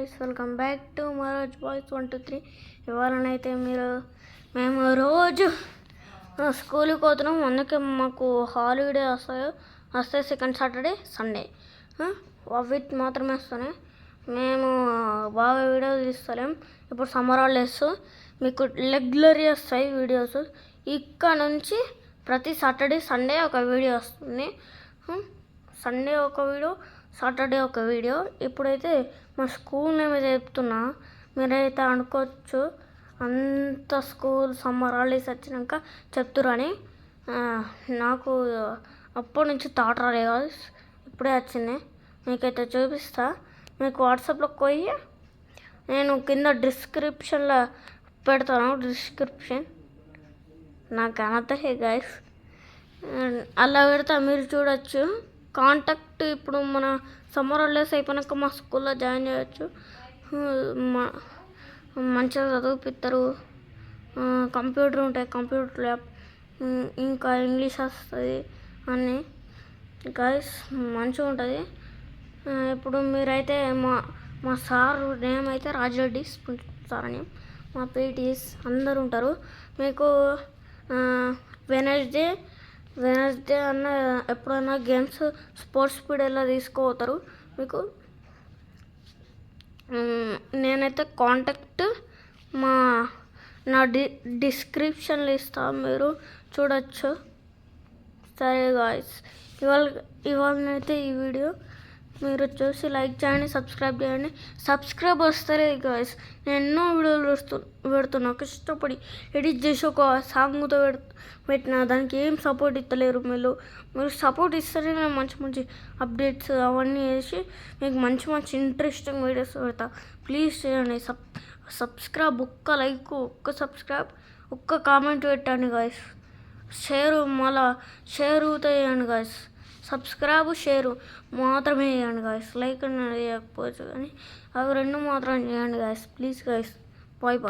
Guys, welcome back to మరోజ్ boys 123. ఇవాళనైతే మేము రోజు స్కూల్కి పోతున్నాం. అందుకే మాకు హాలిడే వస్తాయి సెకండ్ సాటర్డే సండే. వీటి మాత్రమే వస్తున్నాయి. మేము బాగా వీడియోలు తీస్తలేం. ఇప్పుడు సమ్మర్ హాలిడేస్ మీకు రెగ్యులర్గా వస్తాయి వీడియోస్. ఇక్కడ నుంచి ప్రతి సాటర్డే సండే ఒక వీడియో వస్తుంది. సండే ఒక వీడియో, సాటర్డే ఒక వీడియో. ఇప్పుడైతే మా స్కూల్ నేమ్ చెప్తున్నా. మీరైతే అనుకోవచ్చు అంత స్కూల్ సమ్మర్ హాలిడేస్ వచ్చినాక చెప్తురని. నాకు అప్పటి నుంచి థాట్ రాలేదు కాదు, ఇప్పుడే వచ్చింది. మీకైతే చూపిస్తా. మీకు వాట్సాప్లోకి పోయి నేను కింద డిస్క్రిప్షన్లో పెడతాను. నాకు అనతలే గైస్, అలా పెడతా, మీరు చూడొచ్చు. కాంటాక్ట్ ఇప్పుడు మన సమ్మర్ హాలిడేస్ అయిపోయినాక మా స్కూల్లో జాయిన్ చేయవచ్చు. మంచిగా చదివిపిస్తారు. కంప్యూటర్ ఉంటాయి, కంప్యూటర్ ల్యాబ్, ఇంకా ఇంగ్లీష్ వస్తుంది అన్నీ. గైస్ మంచిగా ఉంటుంది. ఇప్పుడు మీరైతే మా సార్ నేమ్ అయితే రాజరెడ్డి సార్ అని, మా పీటీస్ అందరు ఉంటారు. మీకు వెనస్డే అన్న ఎప్పుడైనా గేమ్స్ స్పోర్ట్స్ పీరియడ్లో తీసుకుపోతారు. మీకు నేనైతే కాంటాక్ట్ నా డిస్క్రిప్షన్లో ఇస్తాను, మీరు చూడొచ్చు. సరే గాయస్, ఇవాళనైతే ఈ వీడియో మీరు చూసి లైక్ చేయండి, సబ్స్క్రైబ్ చేయండి. సబ్స్క్రైబ్ వస్తలేదు గాయస్. నేను ఎన్నో వీడియోలు పెడుతున్నా, కష్టపడి ఎడిట్ చేసి ఒక సాంగ్తో పెట్టిన, దానికి ఏం సపోర్ట్ ఇస్తలేరు. మీరు సపోర్ట్ ఇస్తేనే నేను మంచి అప్డేట్స్ అవన్నీ వేసి మీకు మంచి ఇంట్రెస్టింగ్ వీడియోస్ పెడతా. ప్లీజ్ చేయండి. సబ్స్క్రైబ్, ఒక్క లైక్, ఒక్క సబ్స్క్రైబ్, ఒక్క కామెంట్ పెట్టండి గాయస్. షేర్ చేయండి గాయస్. సబ్స్క్రైబ్, షేరు మాత్రమే చేయండి గాయస్. లైక్ చేయకపోవచ్చు కానీ అవి రెండు మాత్రం చేయండి గాయస్. Please guys. బాయ్.